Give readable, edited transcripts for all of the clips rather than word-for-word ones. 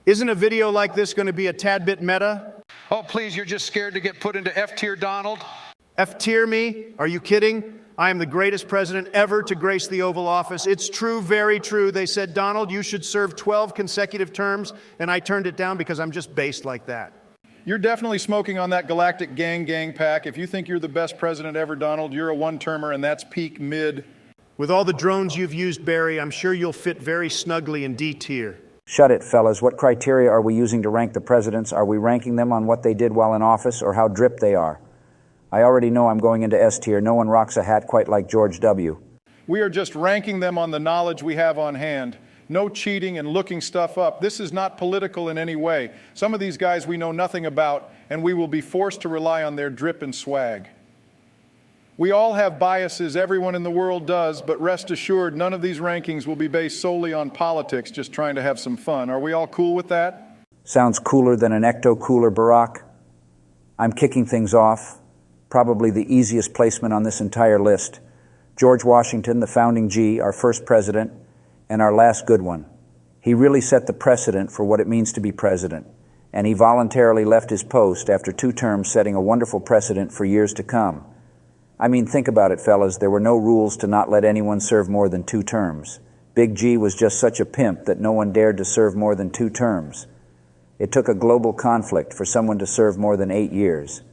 Isn't a video like this going to be a tad bit meta? Oh, please, you're just scared to get put into F-tier, Donald? F-tier me? Are you kidding? I am the greatest president ever to grace the Oval Office. It's true, very true. They said, Donald, you should serve 12 consecutive terms, and I turned it down because I'm just based like that. You're definitely smoking on that galactic gang pack. If you think you're the best president ever, Donald, you're a one-termer, and that's peak mid. With all the drones you've used, Barry, I'm sure you'll fit very snugly in D-tier. Shut it, fellas. What criteria are we using to rank the presidents? Are we ranking them on what they did while in office or how drip they are? I already know I'm going into S-tier. No one rocks a hat quite like George W. We are just ranking them on the knowledge we have on hand. No cheating and looking stuff up. This is not political in any way. Some of these guys we know nothing about, and we will be forced to rely on their drip and swag. We all have biases, everyone in the world does, but rest assured, none of these rankings will be based solely on politics, just trying to have some fun. Are we all cool with that? Sounds cooler than an ecto-cooler, Barack. I'm kicking things off. Probably the easiest placement on this entire list. George Washington, the founding G, our first president, and our last good one. He really set the precedent for what it means to be president, and he voluntarily left his post after 2 terms, setting a wonderful precedent for years to come. I mean, think about it, fellas. There were no rules to not let anyone serve more than 2 terms. Big G was just such a pimp that no one dared to serve more than 2 terms. It took a global conflict for someone to serve more than 8 years.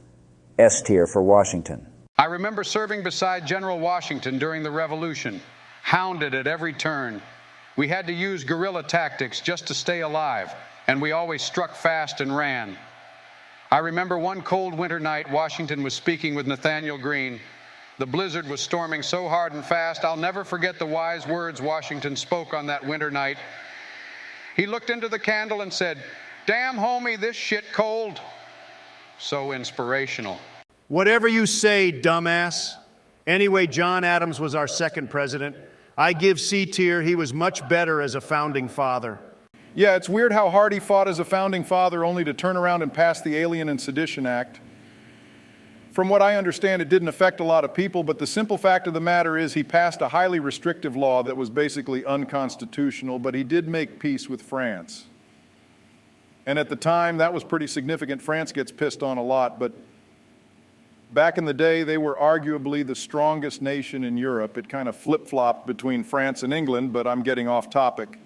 S-tier for Washington. I remember serving beside General Washington during the Revolution, hounded at every turn. We had to use guerrilla tactics just to stay alive, and we always struck fast and ran. I remember one cold winter night, Washington was speaking with Nathaniel Greene. The blizzard was storming so hard and fast, I'll never forget the wise words Washington spoke on that winter night. He looked into the candle and said, "Damn, homie, this shit cold." So inspirational. Whatever you say, dumbass. Anyway, John Adams was our second president. I give C-tier. He was much better as a founding father. Yeah, it's weird how hard he fought as a founding father only to turn around and pass the Alien and Sedition Act. From what I understand, it didn't affect a lot of people, but the simple fact of the matter is he passed a highly restrictive law that was basically unconstitutional, but he did make peace with France. And at the time, that was pretty significant. France gets pissed on a lot, but back in the day, they were arguably the strongest nation in Europe. It kind of flip-flopped between France and England, but I'm getting off topic.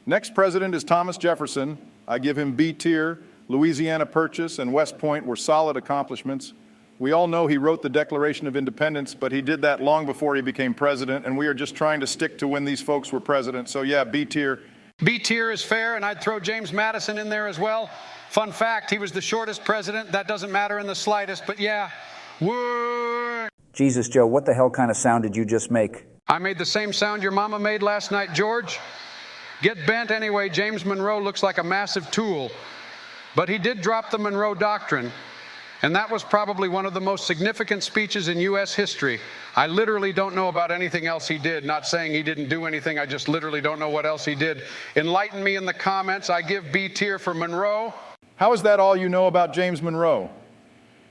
Next president is Thomas Jefferson. I give him B-tier. Louisiana Purchase and West Point were solid accomplishments. We all know he wrote the Declaration of Independence, but he did that long before he became president, and we are just trying to stick to when these folks were president. So yeah, B-tier. B-tier is fair, and I'd throw James Madison in there as well. Fun fact, he was the shortest president. That doesn't matter in the slightest, but yeah. Whoa. Jesus, Joe, what the hell kind of sound did you just make? I made the same sound your mama made last night, George. Get bent anyway, James Monroe looks like a massive tool. But he did drop the Monroe Doctrine, and that was probably one of the most significant speeches in U.S. history. I literally don't know about anything else he did. Not saying he didn't do anything, I just literally don't know what else he did. Enlighten me in the comments. I give B-tier for Monroe. How is that all you know about James Monroe?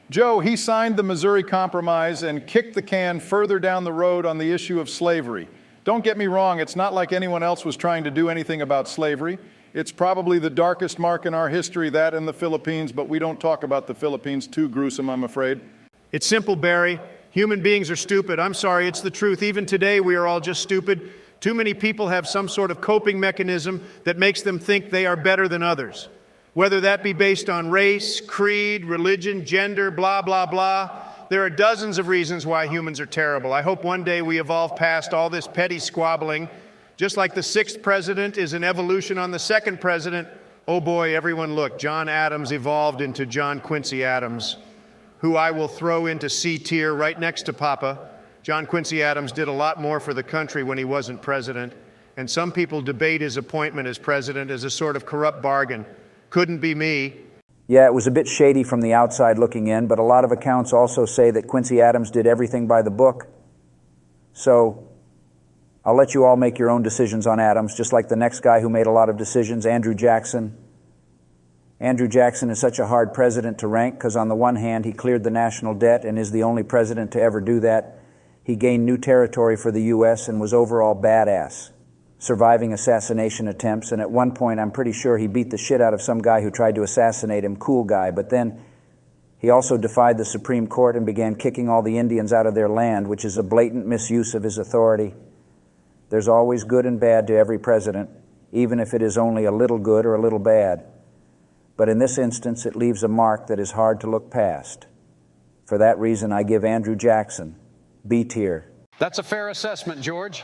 Joe, he signed the Missouri Compromise and kicked the can further down the road on the issue of slavery. Don't get me wrong, it's not like anyone else was trying to do anything about slavery. It's probably the darkest mark in our history, that in the Philippines, but we don't talk about the Philippines. Too gruesome, I'm afraid. It's simple, Barry. Human beings are stupid. I'm sorry, it's the truth. Even today, we are all just stupid. Too many people have some sort of coping mechanism that makes them think they are better than others. Whether that be based on race, creed, religion, gender, blah, blah, blah. There are dozens of reasons why humans are terrible. I hope one day we evolve past all this petty squabbling. Just like the 6th president is an evolution on the 2nd president, oh boy, everyone look, John Adams evolved into John Quincy Adams, who I will throw into C-tier right next to Papa. John Quincy Adams did a lot more for the country when he wasn't president, and some people debate his appointment as president as a sort of corrupt bargain. Couldn't be me. Yeah, it was a bit shady from the outside looking in, but a lot of accounts also say that Quincy Adams did everything by the book. So I'll let you all make your own decisions on Adams, just like the next guy who made a lot of decisions, Andrew Jackson. Andrew Jackson is such a hard president to rank because on the one hand, he cleared the national debt and is the only president to ever do that. He gained new territory for the U.S. and was overall badass. surviving assassination attempts, and at one point I'm pretty sure he beat the shit out of some guy who tried to assassinate him, cool guy, but then he also defied the Supreme Court and began kicking all the Indians out of their land, which is a blatant misuse of his authority. There's always good and bad to every president, even if it is only a little good or a little bad. But in this instance, it leaves a mark that is hard to look past. For that reason, I give Andrew Jackson B tier. That's a fair assessment, George.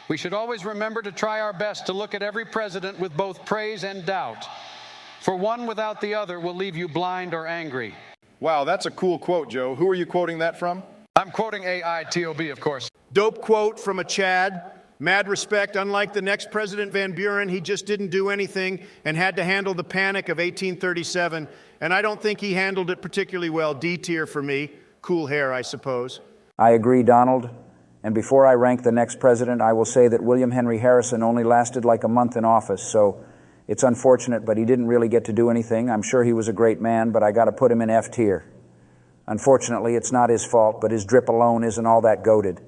We should always remember to try our best to look at every president with both praise and doubt. For one without the other will leave you blind or angry. Wow, that's a cool quote, Joe. Who are you quoting that from? I'm quoting AITOB, of course. Dope quote from a Chad. Mad respect. Unlike the next President Van Buren, he just didn't do anything and had to handle the panic of 1837. And I don't think he handled it particularly well. D tier for me. Cool hair, I suppose. I agree, Donald. And before I rank the next president, I will say that William Henry Harrison only lasted like a month in office, so it's unfortunate, but he didn't really get to do anything. I'm sure he was a great man, but I got to put him in F tier. Unfortunately, it's not his fault, but his drip alone isn't all that goated.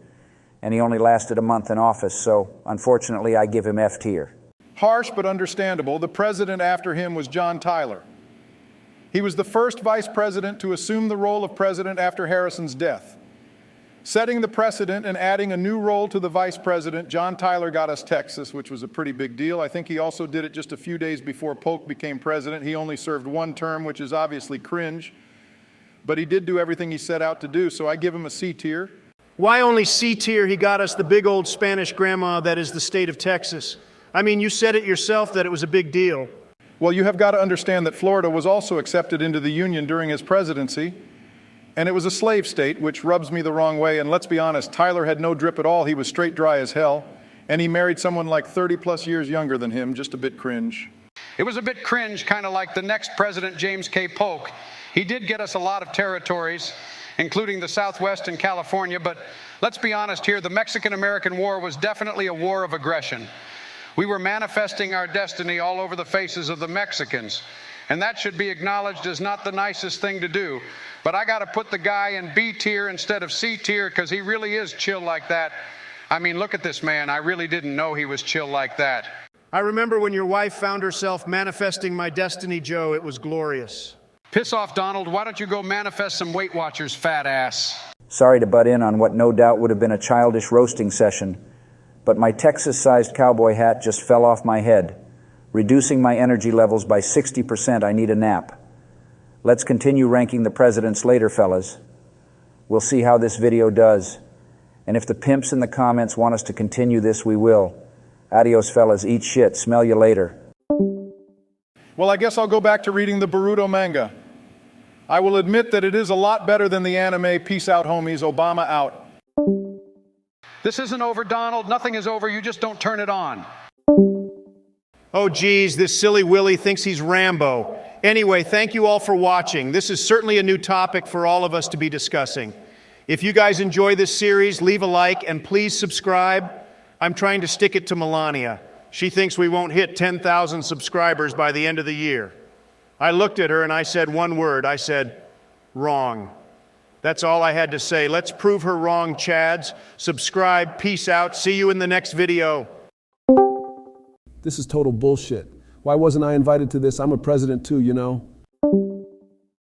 And he only lasted a month in office, so unfortunately, I give him F tier. Harsh but understandable. The president after him was John Tyler. He was the first vice president to assume the role of president after Harrison's death. Setting the precedent and adding a new role to the vice president, John Tyler got us Texas, which was a pretty big deal. I think he also did it just a few days before Polk became president. He only served one term, which is obviously cringe. But he did do everything he set out to do, so I give him a C tier. Why only C tier? He got us the big old Spanish grandma that is the state of Texas. I mean, you said it yourself that it was a big deal. Well, you have got to understand that Florida was also accepted into the Union during his presidency. And it was a slave state, which rubs me the wrong way. And let's be honest, Tyler had no drip at all. He was straight dry as hell. And he married someone like 30 plus years younger than him, just a bit cringe. It was a bit cringe, kind of like the next president, James K. Polk. He did get us a lot of territories, including the Southwest and California. But let's be honest here, the Mexican-American War was definitely a war of aggression. We were manifesting our destiny all over the faces of the Mexicans. And that should be acknowledged as not the nicest thing to do. But I got to put the guy in B tier instead of C tier because he really is chill like that. I mean, look at this man. I really didn't know he was chill like that. I remember when your wife found herself manifesting my destiny, Joe. It was glorious. Piss off, Donald. Why don't you go manifest some Weight Watchers, fat ass? Sorry to butt in on what no doubt would have been a childish roasting session, but my Texas-sized cowboy hat just fell off my head. Reducing my energy levels by 60%, I need a nap. Let's continue ranking the presidents later, fellas. We'll see how this video does. And if the pimps in the comments want us to continue this, we will. Adios, fellas. Eat shit. Smell you later. Well, I guess I'll go back to reading the Boruto manga. I will admit that it is a lot better than the anime Peace Out, Homies, Obama Out. This isn't over, Donald. Nothing is over. You just don't turn it on. Oh, geez, this silly Willie thinks he's Rambo. Anyway, thank you all for watching. This is certainly a new topic for all of us to be discussing. If you guys enjoy this series, leave a like and please subscribe. I'm trying to stick it to Melania. She thinks we won't hit 10,000 subscribers by the end of the year. I looked at her and I said one word. I said, wrong. That's all I had to say. Let's prove her wrong, Chads. Subscribe. Peace out. See you in the next video. This is total bullshit. Why wasn't I invited to this? I'm a president too, you know?